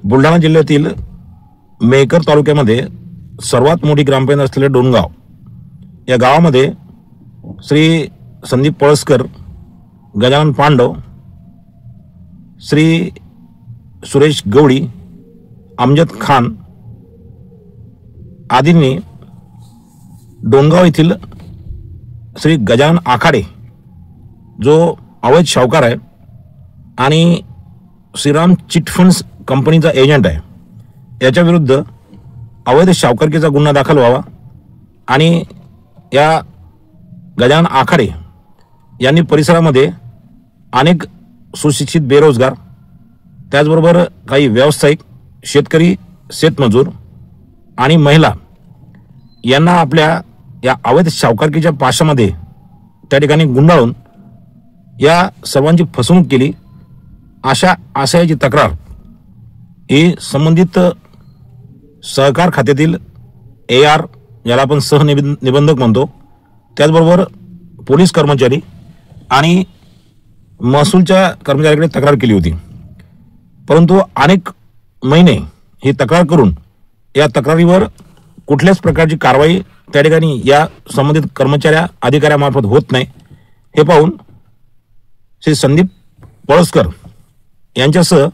बुलढाणा जिल्ह्यातील मेहकर तालुक्यामध्ये सर्वात मोठी ग्रामपंचायत असलेले डोणगाव या गावामध्ये श्री संदीप पळसकर, गजानन पांडव, श्री सुरेश गवळी, अमजद खान आदींनी डोणगाव येथील श्री गजानन आखाडे जो अवैध सावकार आहे आणि श्रीराम चिट फंड्स कंपनीचा एजंट आहे याच्या विरुद्ध अवैध सावकारकीचा गुन्हा दाखल व्हावा आणि या गजानन आखाडे यांनी परिसरामध्ये अनेक सुशिक्षित बेरोजगार, त्याचबरोबर काही व्यावसायिक, शेतकरी, शेतमजूर आणि महिला यांना आपल्या या अवैध सावकारकीच्या पाशामध्ये त्या ठिकाणी गुंडाळून या सर्वांची फसवणूक केली अशा आशयाची तक्रार ही संबंधित सहकार खात्यातील AR याला आपण सहनिबंधक म्हणतो, त्याचबरोबर पोलीस कर्मचारी आणि महसूलच्या कर्मचाऱ्याकडे तक्रार केली होती. परंतु अनेक महिने ही तक्रार करून या तक्रारीवर कुठल्याच प्रकारची कारवाई त्या ठिकाणी या संबंधित कर्मचाऱ्या अधिकाऱ्यामार्फत होत नाही. हे पाहून श्री संदीप पळसकर यांच्यासह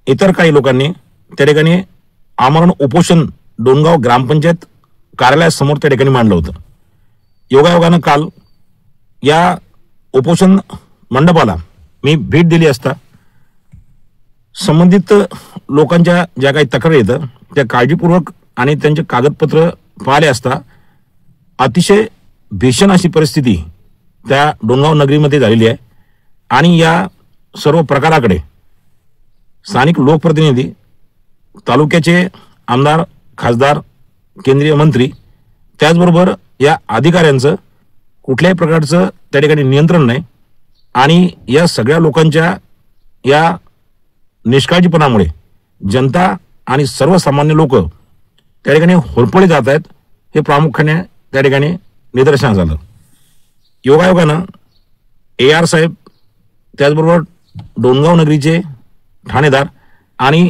इतर काही लोकांनी त्या ठिकाणी आमरण उपोषण डोणगाव ग्रामपंचायत कार्यालयासमोर त्या ठिकाणी मांडलं होतं. योगायोगानं काल या उपोषण मंडपाला मी भेट दिली असता संबंधित लोकांच्या ज्या काही तक्रारी येतं त्या काळजीपूर्वक आणि त्यांचे कागदपत्र पाहिले असता अतिशय भीषण अशी परिस्थिती त्या डोणगाव नगरीमध्ये झालेली आहे आणि या सर्व प्रकाराकडे स्थानिक लोकप्रतिनिधी, तालुक्याचे आमदार, खासदार, केंद्रीय मंत्री, त्याचबरोबर या अधिकाऱ्यांचं कुठल्याही प्रकारचं त्या ठिकाणी नियंत्रण नाही आणि या सगळ्या लोकांच्या या निष्काळजीपणामुळे जनता आणि सर्वसामान्य लोक त्या ठिकाणी होरपळले जात आहेत हे प्रामुख्याने त्या ठिकाणी निदर्शनास आलं. योगायोगानं AR साहेब, त्याचबरोबर डोणगाव नगरीचे ठाणेदार आणि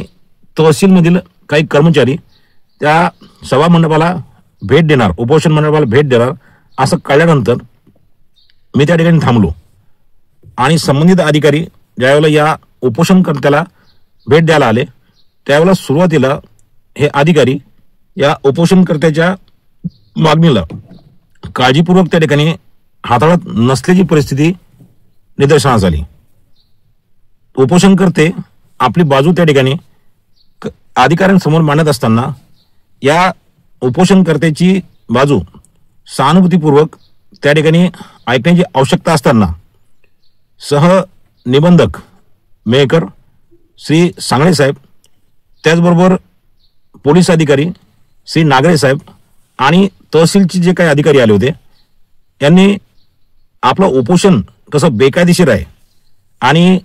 तहसीलमधील काही कर्मचारी त्या सभा मंडपाला भेट देणार, उपोषण मंडपाला भेट देणार असं कळल्यानंतर मी त्या ठिकाणी थांबलो आणि संबंधित अधिकारी ज्यावेळेला या उपोषणकर्त्याला भेट द्यायला आले त्यावेळेला सुरुवातीला हे अधिकारी या उपोषणकर्त्याच्या मागणीला काळजीपूर्वक त्या ठिकाणी हाताळत नसल्याची परिस्थिती निदर्शनास आली. उपोषणकर्ते आपली बाजू त्या ठिकाणी अधिकाऱ्यांसमोर मांडत असताना या उपोषणकर्त्याची बाजू सहानुभूतीपूर्वक त्या ठिकाणी ऐकण्याची आवश्यकता असताना सहनिबंधक मेहकर श्री सांगळे साहेब, त्याचबरोबर पोलीस अधिकारी श्री नागरे साहेब आणि तहसीलचे जे काही अधिकारी आले होते यांनी आपलं उपोषण कसं बेकायदेशीर आहे आणि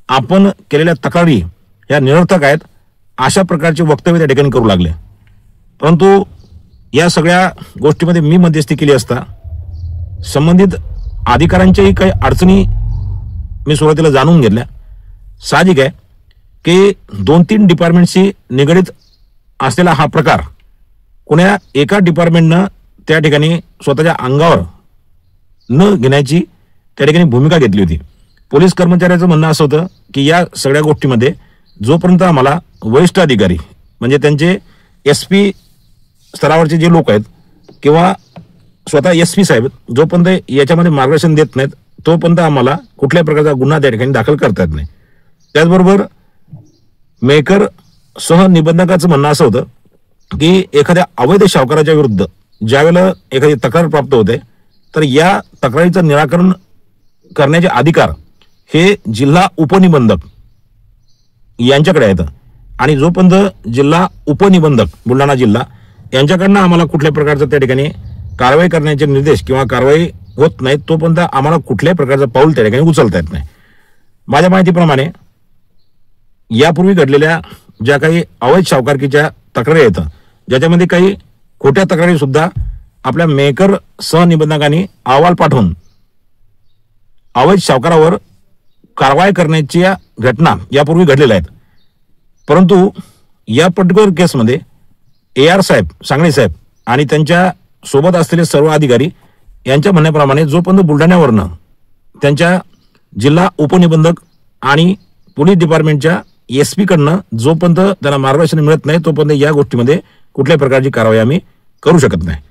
आपण केलेल्या तक्रारी या निरर्थक आहेत अशा प्रकारचे वक्तव्य त्या ठिकाणी करू लागले. परंतु या सगळ्या गोष्टीमध्ये मी मध्यस्थी केली असता संबंधित अधिकाऱ्यांच्याही काही अडचणी मी सुरुवातीला जाणून घेतल्या. साहजिक आहे की 2-3 डिपार्टमेंटशी निगडीत असलेला हा प्रकार कोण्या एका डिपार्टमेंटनं त्या ठिकाणी स्वतःच्या अंगावर न घेण्याची त्या ठिकाणी भूमिका घेतली होती. पोलीस कर्मचाऱ्याचं म्हणणं असं होतं की या सगळ्या गोष्टीमध्ये जोपर्यंत आम्हाला वरिष्ठ अधिकारी म्हणजे त्यांचे SP स्तरावरचे जे लोक आहेत किंवा स्वतः SP साहेब जोपर्यंत याच्यामध्ये मार्गदर्शन देत नाहीत तोपर्यंत आम्हाला कुठल्याही प्रकारचा गुन्हा त्या ठिकाणी दाखल करता येत नाही. त्याचबरोबर मेहकर सहनिबंधकाचं म्हणणं असं होतं की एखाद्या अवैध सावकाराच्या विरुद्ध ज्यावेळेला एखादी तक्रार प्राप्त होते तर या तक्रारीचं निराकरण करण्याचे अधिकार हे जिल्हा उपनिबंधक यांच्याकडे आहेत आणि जोपर्यंत जिल्हा उपनिबंधक बुलढाणा जिल्हा यांच्याकडनं आम्हाला कुठल्या प्रकारचं त्या ठिकाणी कारवाई करण्याचे निर्देश किंवा कारवाई होत नाही तोपर्यंत आम्हाला कुठल्याही प्रकारचं पाऊल त्या ठिकाणी उचलता येत नाही. माझ्या माहितीप्रमाणे यापूर्वी घडलेल्या ज्या काही अवैध सावकारकीच्या तक्रारी आहेत ज्याच्यामध्ये काही खोट्या तक्रारी सुद्धा आपल्या मेहकर सहनिबंधकांनी अहवाल पाठवून अवैध सावकारावर कारवाई करण्याच्या घटना यापूर्वी घडलेल्या आहेत. परंतु या पर्टिक्युलर केसमध्ये AR साहेब, सांगळे साहेब आणि त्यांच्या सोबत असलेले सर्व अधिकारी यांच्या म्हणण्याप्रमाणे जोपर्यंत बुलढाण्यावरनं त्यांच्या जिल्हा उपनिबंधक आणि पोलीस डिपार्टमेंटच्या SP कडनं जोपर्यंत त्यांना मार्गदर्शन मिळत नाही तोपर्यंत या गोष्टीमध्ये कुठल्याही प्रकारची कारवाई आम्ही करू शकत नाही.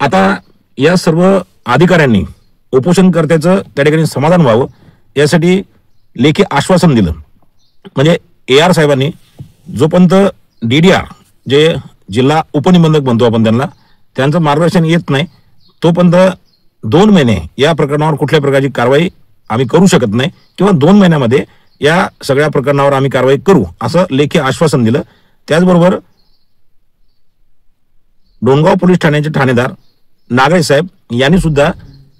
आता या सर्व अधिकाऱ्यांनी उपोषणकर्त्याचं त्या ठिकाणी समाधान व्हावं यासाठी लेखी आश्वासन दिलं. म्हणजे AR साहेबांनी जोपर्यंत DDR जे जिल्हा उपनिबंधक म्हणतो आपण त्यांचं मार्गदर्शन येत नाही तोपर्यंत 2 महिने या प्रकरणावर कुठल्याही प्रकारची कारवाई आम्ही करू शकत नाही किंवा 2 महिन्यामध्ये या सगळ्या प्रकरणावर आम्ही कारवाई करू असं लेखी आश्वासन दिलं. त्याचबरोबर डोणगाव पोलीस ठाण्याचे ठाणेदार नागरे साहेब यांनी सुद्धा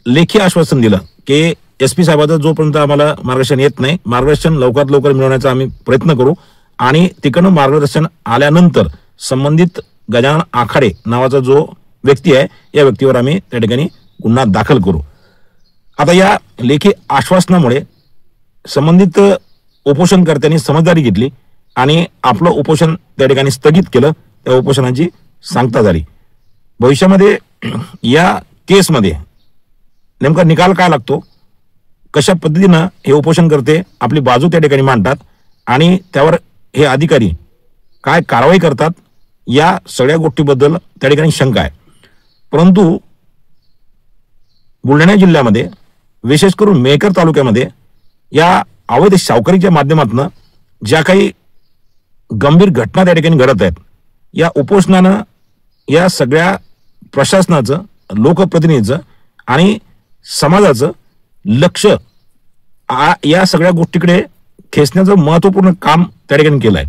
लेखी आश्वासन दिलं की SP साहेबांचं जोपर्यंत आम्हाला मार्गदर्शन येत नाही मार्गदर्शन लवकरात लवकर मिळवण्याचा आम्ही प्रयत्न करू आणि तिकडनं मार्गदर्शन आल्यानंतर संबंधित गजानन आखाडे नावाचा जो व्यक्ती आहे या व्यक्तीवर आम्ही त्या ठिकाणी गुन्हा दाखल करू. आता या लेखी आश्वासनामुळे संबंधित उपोषणकर्त्यांनी समजदारी घेतली आणि आपलं उपोषण त्या ठिकाणी स्थगित केलं. त्या उपोषणाची सांगता झाली. भविष्यामध्ये या केसमध्ये नेमका निकाल काय लागतो, कशा पद्धतीनं हे उपोषणकर्ते आपली बाजू त्या ठिकाणी मांडतात आणि त्यावर हे अधिकारी काय कारवाई करतात या सगळ्या गोष्टीबद्दल त्या ठिकाणी शंका आहे. परंतु बुलढाणा जिल्ह्यामध्ये विशेष करून मेहकर तालुक्यामध्ये या अवैध सावकारीच्या माध्यमातून ज्या काही गंभीर घटना त्या ठिकाणी घडत आहेत या उपोषणानं या सगळ्या प्रशासनाचं, लोकप्रतिनिधीचं आणि समाजाचं लक्ष या सगळ्या गोष्टीकडे खेचण्याचं महत्त्वपूर्ण काम त्या ठिकाणी केलं आहे.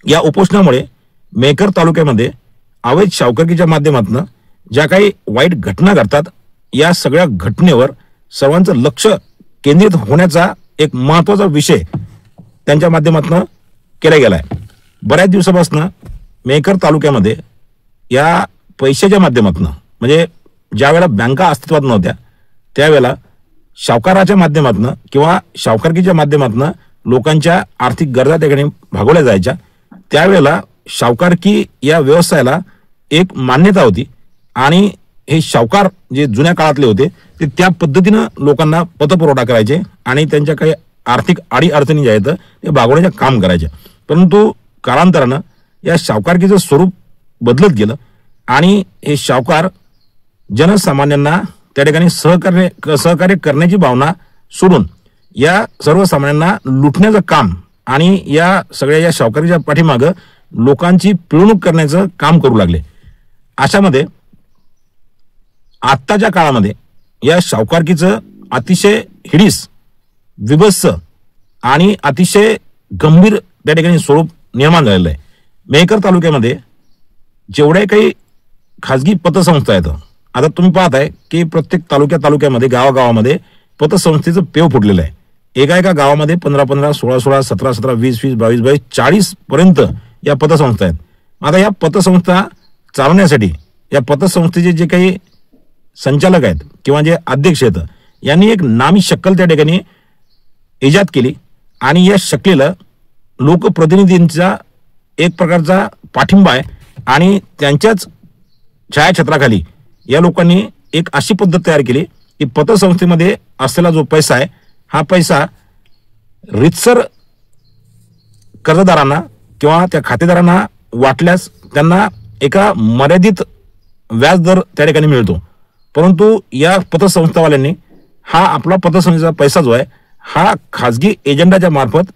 या उपोषणामुळे मेहकर तालुक्यामध्ये अवैध सावकारीच्या माध्यमातून ज्या काही वाईट घटना घडतात या सगळ्या घटनेवर सर्वांचं लक्ष केंद्रित होण्याचा एक महत्त्वाचा विषय त्यांच्या माध्यमातून केला गेला आहे. बऱ्याच दिवसापासून मेहकर तालुक्यामध्ये या पैशाच्या माध्यमातून म्हणजे ज्या वेळेला बँका अस्तित्वात नव्हत्या त्यावेळेला सावकाराच्या माध्यमातून किंवा सावकारकीच्या माध्यमातून लोकांच्या आर्थिक गरजा त्या ठिकाणी भागवल्या जायच्या. त्यावेळेला सावकारकी या व्यवसायाला एक मान्यता होती आणि हे सावकार जे जुन्या काळातले होते ते त्या पद्धतीनं लोकांना पतपुरवठा करायचे आणि त्यांच्या काही आर्थिक अडीअडचणी ज्या आहेत ते भागवण्याचं काम करायचे. परंतु कालांतरानं या सावकारकीचं स्वरूप बदलत गेलं आणि हे सावकार जनसामान्यांना त्या ठिकाणी सहकार्य करण्याची भावना सोडून या सर्वसामान्यांना लुटण्याचं काम आणि या सगळ्या या सावकारीच्या पाठीमागं लोकांची पिळवणूक करण्याचं काम करू लागले. अशामध्ये आत्ताच्या काळामध्ये या सावकारकीचं अतिशय हिडीस, विभत्स आणि अतिशय गंभीर त्या ठिकाणी स्वरूप निर्माण झालेलं आहे. मेहकर तालुक्यामध्ये जेवढ्या काही खाजगी पतसंस्था आहेत, आता तुम्ही पाहताय की प्रत्येक तालुक्यामध्ये गावागावामध्ये पतसंस्थेचं पेव फुटलेलं आहे. एका गावामध्ये 15-15, 16-16, 17-17, 20-20, 22-22, 40 पर्यंत या पतसंस्था आहेत. आता या पतसंस्था चालवण्यासाठी या पतसंस्थेचे जे काही संचालक आहेत किंवा जे अध्यक्ष आहेत यांनी एक नामी शक्कल त्या ठिकाणी इजाद केली आणि या शक्कलेला लोकप्रतिनिधींचा एक प्रकारचा पाठिंबा आहे आणि त्यांच्याच छायाछत्राखाली या लोकांनी एक अशी पद्धत तयार केली की पतसंस्थेमध्ये असलेला जो पैसा आहे हा पैसा रितसर कर्जदारांना किंवा त्या खातेदारांना वाटल्यास त्यांना एका मर्यादित व्याजदर त्या ठिकाणी मिळतो. परंतु या पतसंस्थावाल्यांनी हा आपला पतसंस्थेचा पैसा जो आहे हा खाजगी एजंटाच्या मार्फत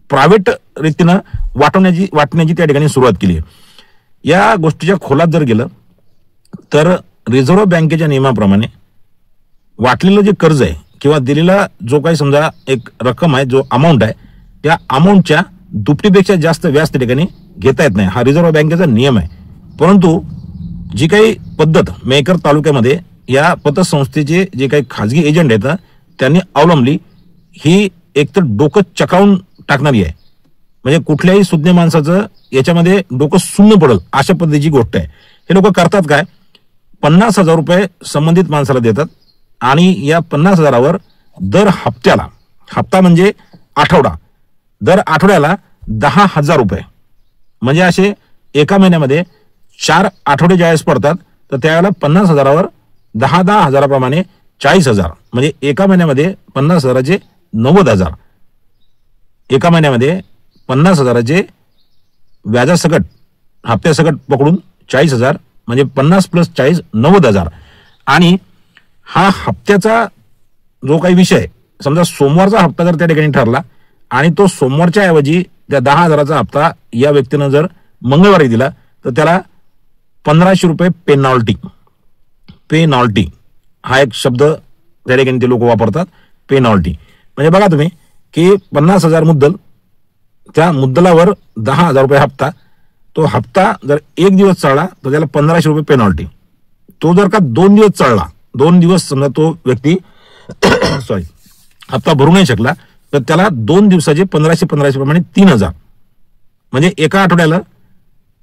प्रायव्हेट रीतीनं वाटण्याची त्या ठिकाणी सुरुवात केली. या गोष्टीच्या खोलात जर गेलं तर रिझर्व्ह बँकेच्या नियमाप्रमाणे वाटलेलं जे कर्ज आहे किंवा दिलेला जो काही समजा एक रक्कम आहे, जो अमाऊंट आहे, त्या अमाऊंटच्या दुपटीपेक्षा जास्त व्याज त्या ठिकाणी घेता येत नाही. हा रिझर्व्ह बँकेचा नियम आहे. परंतु जी काही पद्धत मेहकर तालुक्यामध्ये या पतसंस्थेचे जे काही खाजगी एजंट आहेत त्यांनी अवलंबली ही एकतर डोकं चकावून टाकणारी आहे. म्हणजे कुठल्याही सुज्ञ माणसाचं याच्यामध्ये डोकं सुन्न पडेल अशा पद्धतीची गोष्ट आहे. हे लोक करतात काय, 50,000 रुपये संबंधित माणसाला देतात आणि या 50,000वर दर हप्त्याला, हप्ता म्हणजे आठवडा, दर आठवड्याला 10,000 रुपये म्हणजे असे एका महिन्यामध्ये 4 आठवडे ज्यावेळेस पडतात तर त्यावेळेला 50,000वर 10 हजाराप्रमाणे 40,000, म्हणजे एका महिन्यामध्ये 50,000चे 90,000, एका महिन्यामध्ये 50,000चे व्याजासकट हप्त्यासकट पकडून 40,000, म्हणजे 50 + 40 90,000. आणि हा हप्त्याचा जो काही विषय, समजा सोमवारचा हप्ता जर त्या ठिकाणी ठरला आणि तो सोमवारच्या ऐवजी त्या 10,000चा हप्ता या व्यक्तीनं जर मंगळवारी दिला तर त्याला 1,500 रुपये पेनॉल्टी हा एक शब्द त्या ठिकाणी ते लोक वापरतात, पेनॉल्टी. म्हणजे बघा तुम्ही की 50,000 मुद्दल, त्या मुद्दलावर 10,000 रुपये हप्ता, तो हप्ता जर 1 दिवस चालला तर त्याला 1,500 रुपये पेनॉल्टी. तो जर का 2 दिवस चालला, 2 दिवस समजा तो व्यक्ती हप्ता भरू नाही शकला तर त्याला 2 दिवसाचे 1,500 प्रमाणे 3,000, म्हणजे एका आठवड्याला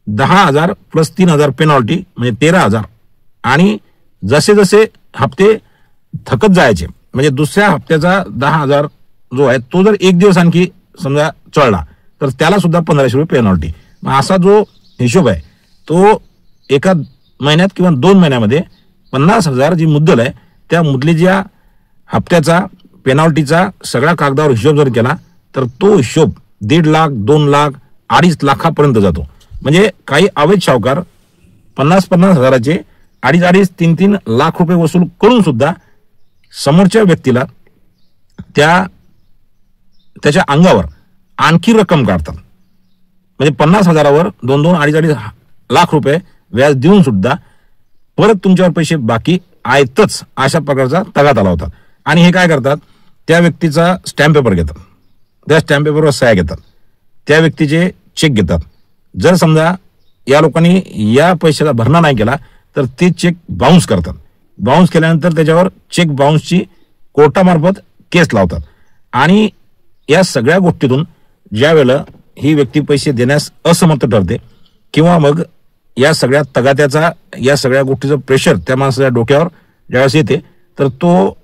10,000 + 3,000 पेनॉल्टी म्हणजे 13,000. आणि जसे जसे हप्ते थकत जायचे, म्हणजे दुसऱ्या हप्त्याचा 10,000 जो आहे तो जर 1 दिवस आणखी समजा चढला तर त्याला सुद्धा 1,500 रुपये पेनॉल्टी. असा जो हिशोब आहे तो एका महिन्यात किंवा 2 महिन्यामध्ये 50,000 जी मुद्दल आहे त्या मुद्दलीच्या हप्त्याचा, पेनॉल्टीचा सगळ्या कागदावर हिशोब जर केला तर तो हिशोब 1.5 लाख, 2 लाख, 2.5 लाखापर्यंत जातो. म्हणजे काही अवैध सावकार 50,000 हजाराचे 2.5 3 लाख रुपये वसूल करून सुद्धा समोरच्या व्यक्तीला त्याच्या अंगावर आणखी रक्कम काढतात. म्हणजे 50,000वर 2-2, 2.5 लाख रुपये व्याज देऊन सुद्धा परत तुमच्यावर पैसे बाकी आहेतच, अशा प्रकारचा तगादा लावतात. आणि हे काय करतात, त्या व्यक्तीचा स्टॅम्प पेपर घेतात, त्या स्टॅम्प पेपरवर सह्या घेतात, त्या व्यक्तीचे चेक घेतात. जर समजा या लोकांनी या पैशाला भरणा नाही केला तर ते चेक बाउन्स करतात. बाउन्स केल्यानंतर त्याच्यावर चेक बाउन्सची कोर्टामार्फत केस लावतात. आणि या सगळ्या गोष्टीतून ज्या वेळेला ही व्यक्ती पैसे देण्यास असमर्थ ठरते किंवा मग या सगळ्या तगात्याचा, या सगळ्या गोष्टीचं प्रेशर त्या माणसाच्या डोक्यावर ज्यावेळेस येते तर तो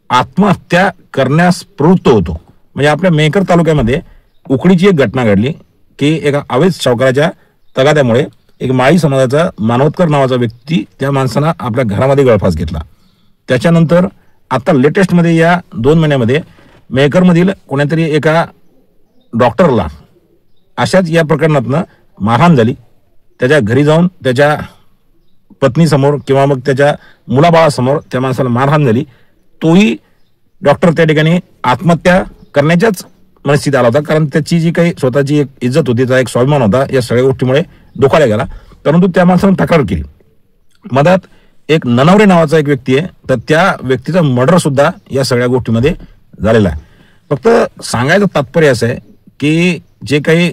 आत्महत्या करण्यास प्रवृत्त होतो. म्हणजे आपल्या मेहकर तालुक्यामध्ये उकडीची एक घटना घडली की एका अवैध सावकाराच्या तगाद्यामुळे एक माळी समाजाचा मानवतकर नावाचा व्यक्ती, त्या माणसानं आपल्या घरामध्ये गळफास घेतला. त्याच्यानंतर आता लेटेस्टमध्ये या 2 महिन्यामध्ये मेहकरमधील कोणीतरी एका डॉक्टरला अशाच या प्रकरणातनं मारहाण झाली. त्याच्या घरी जाऊन त्याच्या पत्नीसमोर किंवा मग त्याच्या मुलाबाळासमोर त्या माणसाला मारहाण झाली. तोही डॉक्टर त्या ठिकाणी आत्महत्या करण्याच्याच मनस्थितीत आला होता, कारण त्याची जी काही स्वतःची एक इज्जत होती, त्याचा एक स्वाभिमान होता, या सगळ्या गोष्टीमुळे धोकाला गेला. परंतु त्या माणसानं तक्रार केली. मधात एक ननवरे नावाचा एक व्यक्ती आहे, तर त्या व्यक्तीचा मर्डर सुद्धा या सगळ्या गोष्टीमध्ये झालेला आहे. फक्त सांगायचं तात्पर्य असं आहे की जे काही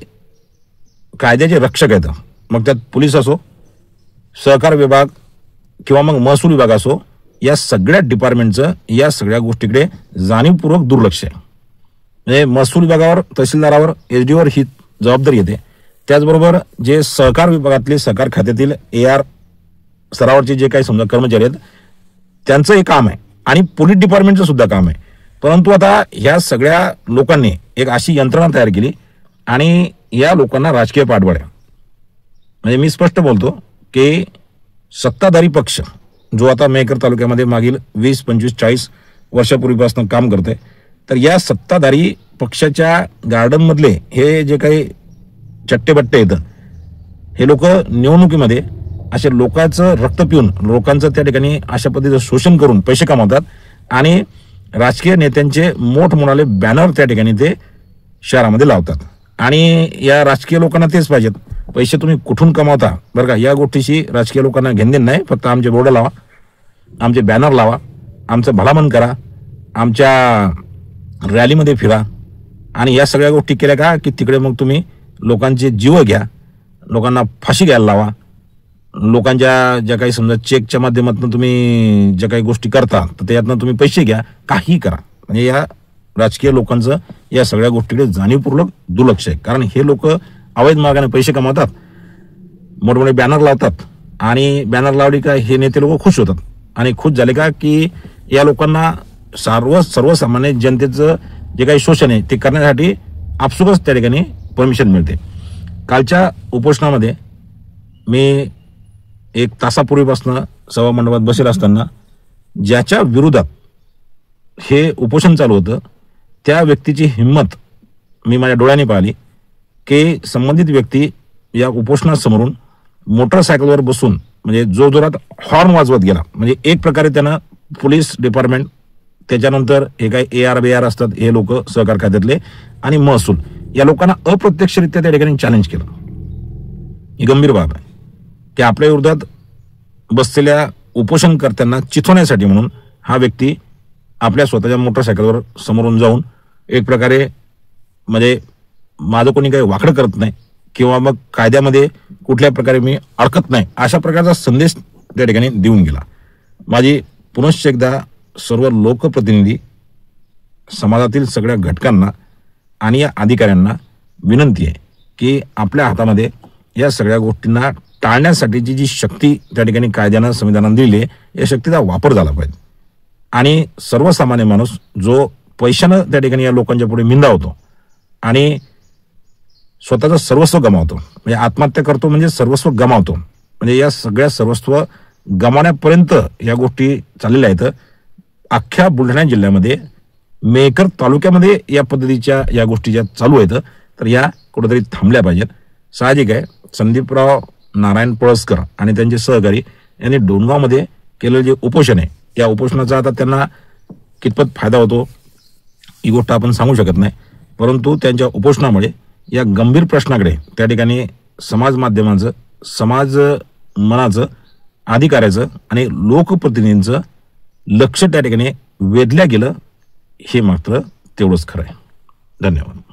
कायद्याचे रक्षक आहेत, मग त्यात पोलीस असो, सहकार विभाग किंवा मग महसूल विभाग असो, या सगळ्या डिपार्टमेंटचं या सगळ्या गोष्टीकडे जाणीवपूर्वक दुर्लक्ष आहे. म्हणजे महसूल विभागावर, तहसीलदारावर, एसडीओवर ही जबाबदारी येते. त्याचबरोबर जे सहकार विभागातले, सहकार खात्यातील AR स्तरावरचे जे काही समजा कर्मचारी आहेत त्यांचं हे काम आहे आणि पोलीस डिपार्टमेंटचं सुद्धा काम आहे. परंतु आता ह्या सगळ्या लोकांनी एक अशी यंत्रणा तयार केली आणि या लोकांना राजकीय पाठबळ आहे. म्हणजे मी स्पष्ट बोलतो की सत्ताधारी पक्ष जो आता मेहकर तालुक्यामध्ये मागील 20, 25, 40 वर्षापूर्वीपासून काम करते, तर या सत्ताधारी पक्षाच्या गार्डनमधले हे जे काही चट्टेबट्टे येतं, हे लोक निवडणुकीमध्ये असे लोकांचं रक्त पिऊन, लोकांचं त्या ठिकाणी अशा पद्धतीचं शोषण करून पैसे कमावतात आणि राजकीय नेत्यांचे मोठमोठाले बॅनर त्या ठिकाणी ते शहरामध्ये लावतात. आणि या राजकीय लोकांना तेच पाहिजेत, पैसे तुम्ही कुठून कमावता बरं का, या गोष्टीशी राजकीय लोकांना घेणदेण नाही. फक्त आमचे बोर्ड लावा, आमचे बॅनर लावा, आमचं भलामन करा, आमच्या रॅलीमध्ये फिरा आणि या सगळ्या गोष्टी केल्या का की तिकडे मग तुम्ही लोकांचे जीव घ्या, लोकांना फाशी घ्यायला लावा, लोकांच्या ज्या काही समजा चेकच्या माध्यमातून तुम्ही ज्या काही गोष्टी करता तर त्यातनं तुम्ही पैसे घ्या, काही करा. म्हणजे या राजकीय लोकांचं या सगळ्या गोष्टीकडे जाणीवपूर्वक दुर्लक्ष आहे. कारण हे लोक अवैध मार्गाने पैसे कमावतात, मोठमोठे बॅनर लावतात आणि बॅनर लावली का हे नेते लोक खुश होतात आणि खुश झाले का की या लोकांना सर्वसामान्य जनतेचं जे काही शोषण आहे ते करण्यासाठी आपसुकच त्या ठिकाणी परमिशन मिळते. कालच्या उपोषणामध्ये मी एक तासापूर्वीपासून सभामंडपात बसेल असताना ज्याच्या विरोधात हे उपोषण चालू होतं त्या व्यक्तीची हिंमत मी माझ्या डोळ्यांनी पाहिली की संबंधित व्यक्ती या उपोषणासमोरून मोटरसायकलवर बसून म्हणजे जोरजोरात हॉर्न वाजवत गेला. म्हणजे एक प्रकारे त्यानं पोलीस डिपार्टमेंट, त्याच्यानंतर हे काही AR BR असतात हे लोक सहकार खात्यातले आणि महसूल या लोकांना अप्रत्यक्षरित्या त्या ठिकाणी चॅलेंज केलं. ही गंभीर बाब आहे की आपल्या विरोधात बसलेल्या उपोषणकर्त्यांना चिथवण्यासाठी म्हणून हा व्यक्ती आपल्या स्वतःच्या मोटरसायकलवर समोरून जाऊन एक प्रकारे म्हणजे माझं कोणी काही वाकडं करत नाही किंवा मग कायद्यामध्ये कुठल्या प्रकारे मी अडकत नाही अशा प्रकारचा संदेश त्या ठिकाणी देऊन गेला. माझी पुनश्च एकदा सर्व लोकप्रतिनिधी, समाजातील सगळ्या घटकांना आणि या अधिकाऱ्यांना विनंती आहे की आपल्या हातामध्ये या सगळ्या गोष्टींना टाळण्यासाठीची जी शक्ती त्या ठिकाणी कायद्यानं संविधानानं दिली आहे या शक्तीचा वापर झाला पाहिजे. आणि सर्वसामान्य माणूस जो पैशानं त्या ठिकाणी या लोकांच्या पुढे मिंदावतो आणि स्वतःचं सर्वस्व गमावतो, म्हणजे आत्महत्या करतो म्हणजे सर्वस्व गमावतो, म्हणजे या सगळ्या सर्वस्व गमावण्यापर्यंत या गोष्टी चाललेल्या आहेत. अख्ख्या बुलढाणा जिल्ह्यामध्ये मेहकर तालुक्यामध्ये या पद्धतीच्या या गोष्टी ज्या चालू आहेत तर या कुठेतरी थांबल्या पाहिजेत. साहजिक आहे संदीपराव नारायण पळसकर आणि त्यांचे सहकारी यांनी डोणगावमध्ये केलेलं जे उपोषण आहे या उपोषणाचा आता त्यांना कितपत फायदा होतो ही गोष्ट आपण सांगू शकत नाही, परंतु त्यांच्या उपोषणामुळे या गंभीर प्रश्नाकडे त्या ठिकाणी समाज माध्यमांचं, समाज मनाचं, अधिकाऱ्याचं आणि लोकप्रतिनिधींचं लक्ष त्या ठिकाणी वेधल्या गेलं हे मात्र तेवढंच खरं आहे. धन्यवाद.